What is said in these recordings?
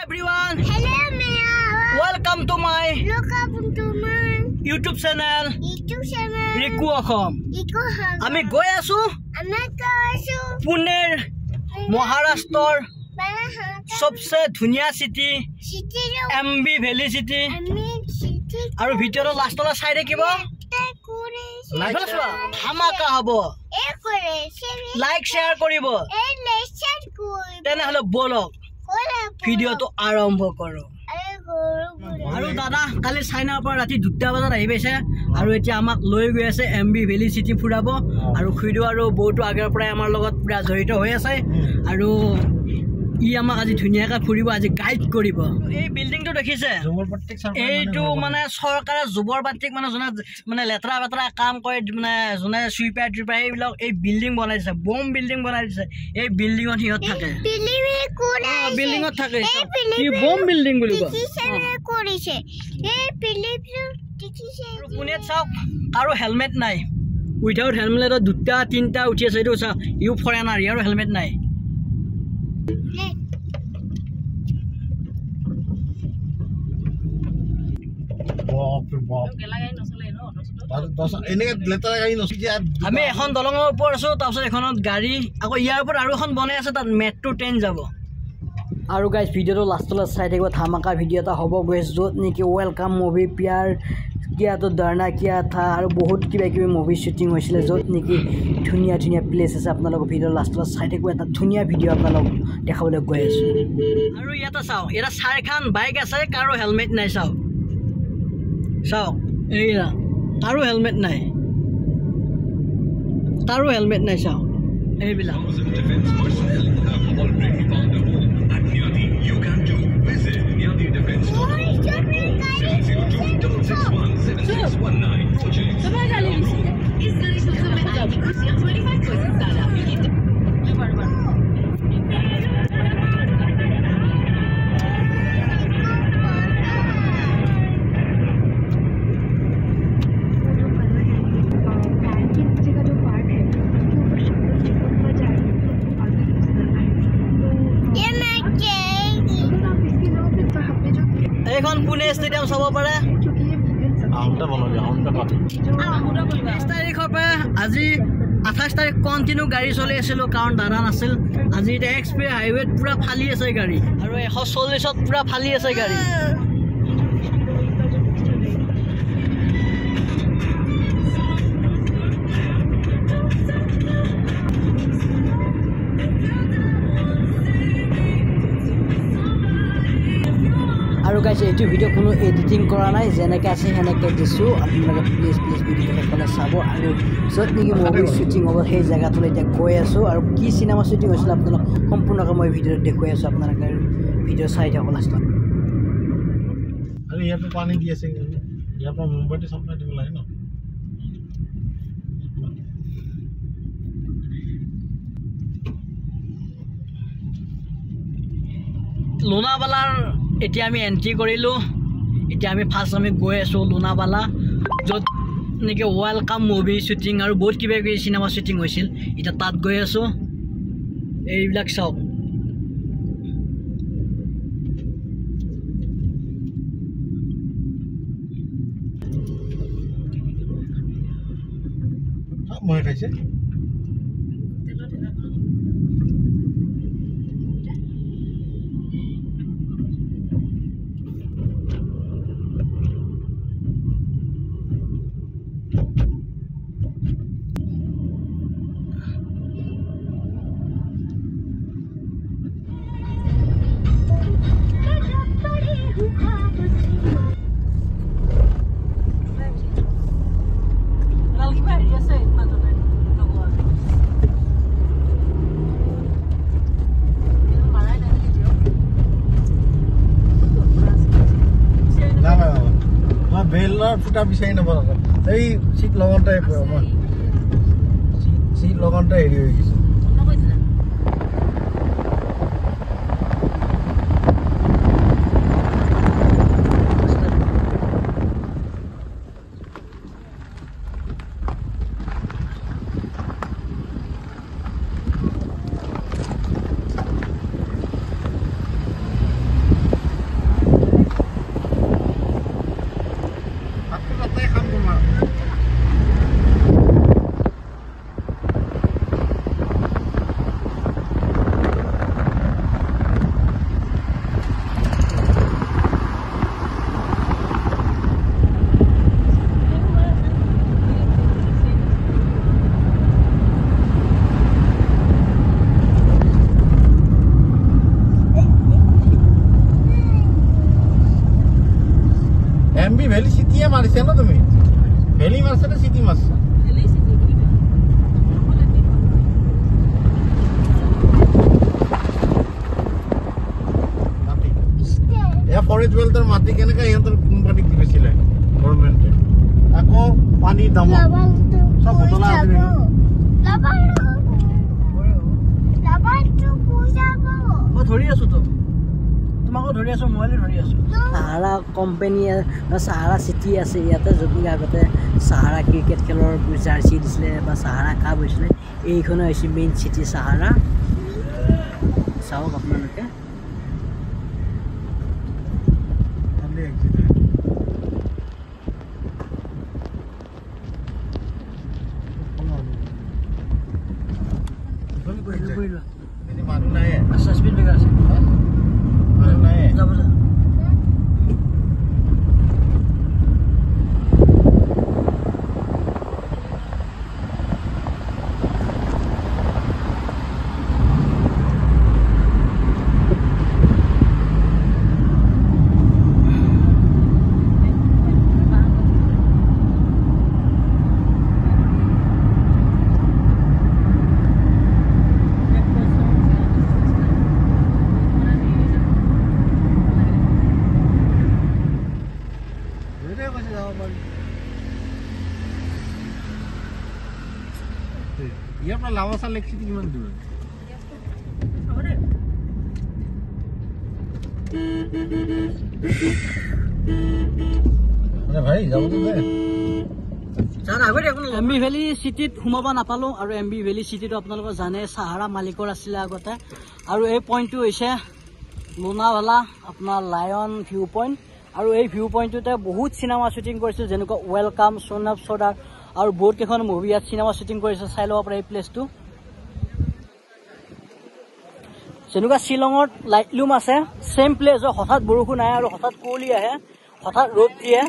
everyone. Hello, Maya. Welcome to my YouTube channel. Riku Akham. Ami goi asu. Pune Maharashtra. सबसे धुनिया city MB valley city আৰু ভিডিওৰ লাষ্টলৈ চাই দেখিব ধামাকা হ'ব লাইক শেয়াৰ কৰিব তেনেহলে বলক ভিডিওটো আৰম্ভ কৰো আৰু দাদা কালি চাইনাৰ পৰা ৰাতি 2টা বজাত আহি পাইছে আৰু এতিয়া আমাক লৈ গৈ আছে এমবি ভেলি সিটি ফুৰাব আৰু খুইদো আৰু বহুতো আগৰ পৰা আমাৰ লগত পুৰা জড়িত হৈ আছে আৰু ই আমাক আজি ধুনিয়াকৈ ফুৰিব আজি গাইড কৰিব এই বিল্ডিংটো দেখিছে এইটো মানে চৰকাৰে জুবৰ বাটিক মানে মানে লেতৰা বেতৰা কাম কৰে মানে জনে সুইপাৰ ট্ৰিপাৰ এইবিলাক এই বিল্ডিং বনাই দিছে বম বিল্ডিং বনাই দিছে এই বিল্ডিংত হিহঁত থাকে বিল্ডিংত থাকে কি বম বিল্ডিং বুলি কৰিছে এই বিল্ডিংটো দেখিছে পুনেত চাওক আৰু হেলমেট নাই উইথাউট হেলমেট 2টা 3টা উঠি আছে এইটো চাওক ইউ ফৰেনাৰ ইয়াৰ হেলমেট নাই আমি এখন দলঙৰ ওপৰত আছো তাৰপিছত এখনত গাড়ী আকৌ ইয়াৰ ওপৰত আৰু এখন বনাই আছে তাত মেট্ৰো ট্ৰেইন যাব আৰু গাইজ ভিডিঅ'টো লাষ্টলৈ চাই থাকিব ধামাকা ভিডিঅ' এটা হ'ব গৈছে য'ত নেকি ৱেলকাম মুভি প্যাৰ কিয়া তো ডৰনা কিয়া থা আৰু বহুত কিবা কিবি মুভি শ্বুটিং হৈছিলে য'ত নেকি ধুনীয়া ধুনীয়া প্লেচ আছে আপোনালোকৰ ভিডিঅ' লাষ্টলৈ চাই থাকিব এটা ধুনীয়া ভিডিঅ' আপোনালোক দেখাবলৈ গৈ আছো আৰু ইয়াতে চাওক এটা 4খন বাইক আছে কাৰো হেলমেট নাই চাওক চাওক এইয়া কাৰো হেলমেট নাই তাৰো হেলমেট নাই চাওক এইবিলাক এখন পুনে ষ্টেডিয়াম চাব পাৰে 28 তাৰিখৰ পৰা আজি 28 তাৰিখ কণ্টিনিউ গাড়ী চলি আছিল কাৰণ দাদা নাছিল আজি এতিয়া এক্সপ্ৰেছ হাইৱেত পুৰা ফালি আছে গাড়ী আৰু 140ত পুৰা ফালি আছে গাড়ী আৰু গাইছে এইটো ভিডিঅ' কোনো এডিটিং কৰা নাই যেনেকৈ আছে সেনেকৈ দিছোঁ আপোনালোকে প্লিজ ভিডিঅ'টো সেইফালে চাব আৰু য'ত নেকি মুভি শ্বুটিং হ'ব সেই জেগাটোলৈ এতিয়া গৈ আছোঁ আৰু কি চিনেমা শ্বুটিং হৈছিলে আপোনালোক সম্পূৰ্ণকৈ মই ভিডিঅ'ত দেখুৱাই আছোঁ আপোনালোকে ভিডিঅ' চাই থাকক লাষ্টত আৰু ইয়াৰ পৰা পানী দি আছে ইয়াৰ পৰা মুম্বাইতে চাপ্লাই দিব লাগে ন লোনাবালাৰ এতিয়া আমি এন্ট্ৰি কৰিলোঁ এতিয়া আমি ফাৰ্ষ্ট আমি গৈ আছোঁ লোনাবালা য'ত নেকি ৱেলকাম মুভি শ্বুটিং আৰু বহুত কিবা কিবি চিনেমা শ্বুটিং হৈছিল এতিয়া তাত গৈ আছোঁ এইবিলাক চাওক মই খাইছে বেলৰ ফুটা বিচাৰি নাপাওঁ এই চিট লগতে চিট লগতে হেৰি হৈ গৈছে চিটিয়ে মাৰিছে ন তুমি ভেলি মাৰছে নে চিটি মাৰছা এয়া ফৰেষ্ট বেল্টৰ মাটি কেনেকৈ সিহঁতৰ কোম্পানীক দিছিলে গভৰ্ণমেণ্টে আকৌ পানী দাম চব বদলা ধৰি আছো তো তোমাকো ধৰি আছো মোবাইলে ধৰি আছো সাহাৰা কোম্পানী সাহাৰা চিটি আছে ইয়াতে য'ত আগতে সাহাৰা ক্ৰিকেট খেলৰ জাৰ্চি দিছিলে বা সাহাৰা কাপ হৈছিলে এইখনে হৈছে মেইন চিটি সাহাৰা চাওক আপোনালোকে মানুহ নাই স্পীড ব্ৰেকাৰ আছে মানুহ নাই যাব যা ইয়াৰ পৰা লাৱাচা লেক চিটি কিমান দূৰ ভাই যাব এমবি ভেলী চিটিত সোমাব নাপালো আৰু এমবি ভেলী চিটিটো আপোনালোকে জানে সাহাৰা মালিকৰ আছিলে আগতে আৰু এই পইণ্টটো হৈছে লোনাৱালা আপোনাৰ লায়ন ভিউ পইণ্ট আৰু এই ভিউ পইণ্টটোতে বহুত চিনেমা শ্বুটিং কৰিছিল যেনেকুৱা ৱেলকাম সন অফ সৰ্দাৰ আৰু বহুত কেইখন মুভি ইয়াত চিনেমা শ্বুটিং কৰিছে চাই ল'ব পাৰে এই প্লেচটো যেনেকুৱা শ্বিলঙত লাইটলুম আছে চেম প্লেচ হঠাৎ বৰষুণ আহে আৰু হঠাৎ কুঁৱলী আহে হঠাৎ ৰ'দ দিয়ে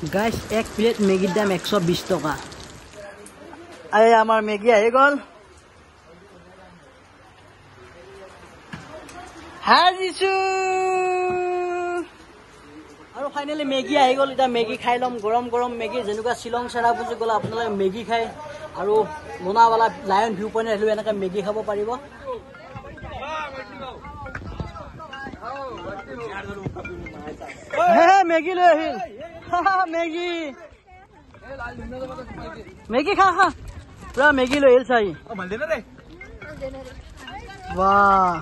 গাইস এক প্লেট মেগিৰ দাম 120 টকা আৰে আমাৰ মেগি আহি গ'ল হাজিছো আৰু ফাইনালি মেগি আহি গ'ল এটা মেগি খাই লম গৰম গৰম মেগি যেনেকুৱা শ্বিলং চেৰাপুঞ্জী গ'লে আপোনালোকে মেগি খাই আৰু লোনাৱালা লায়ন ভিউ পইণ্ট আহিলে এনেকৈ মেগি খাব পাৰিব মেগি লৈ আহিল মেগি মেগি খা খা পুৰা মেগি লৈ আহিল চাই বাহ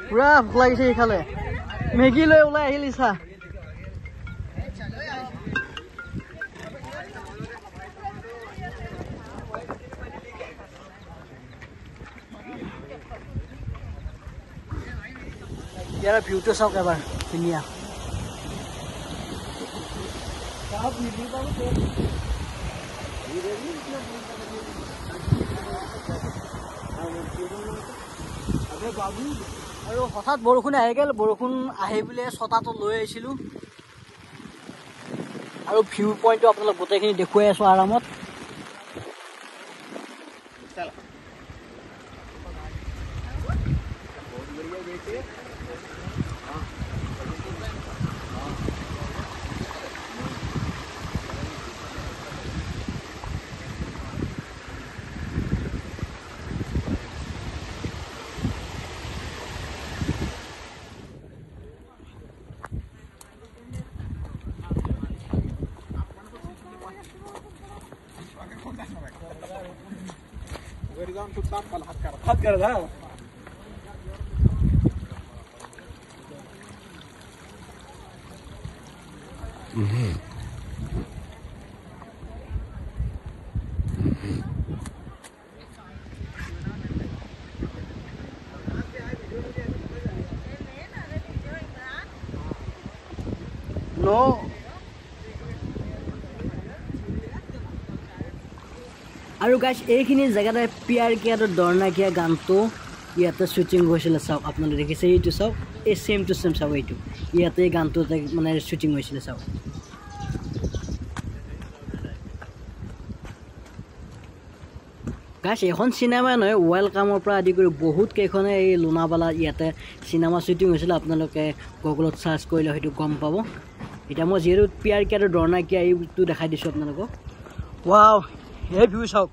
পুৰা ভোক লাগিছে ইফালে মেগি লৈ ওলাই আহিল ইচ্ছা ইয়াৰ ভিউটো চাওক এবাৰ ধুনীয়া আৰু হঠাৎ বৰষুণ আহি গ'ল বৰষুণ আহি বুলিয়ে ছটাটো লৈ আহিছিলোঁ আৰু ভিউ পইণ্টটো আপোনালোক গোটেইখিনি দেখুৱাই আছোঁ আৰামত हाथ कर रहा नो আৰু গাইছ এইখিনি জেগাতে পিয়াৰ কিয়াৰ দৰনাকিয়া গানটো ইয়াতে শ্বুটিং হৈছিলে চাওক আপোনালোকে দেখিছে এইটো চাওক এই সেম টু সেম চাওক এইটো ইয়াতে গানটো মানে শ্বুটিং হৈছিলে চাওক গাইছ এখন চিনেমা নহয় ওয়েলকামৰ পৰা আদি কৰি বহুত কেইখনে এই লুনাবালা ইয়াতে চিনেমা শ্বুটিং হৈছিলে আপোনালোকে গুগলত সাৰ্চ কৰিলে হয়তো গম পাব এটা মই যেৰু পিয়াৰ কিয়াৰ দৰনাকিয়া এইটো দেখাই দিছো আপোনালোকক ওয়াও এই ভিউ চাওক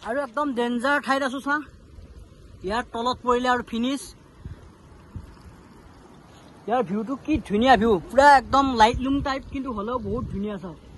আৰু একদম ডেঞ্জাৰ ঠাইত আছো চা ইয়াৰ তলত পৰিলে আৰু ফিনিশ ইয়াৰ ভিউটো কি ধুনীয়া ভিউ পুৰা একদম লাইট লুম টাইপ কিন্তু হলেও বহুত ধুনীয়া চাওক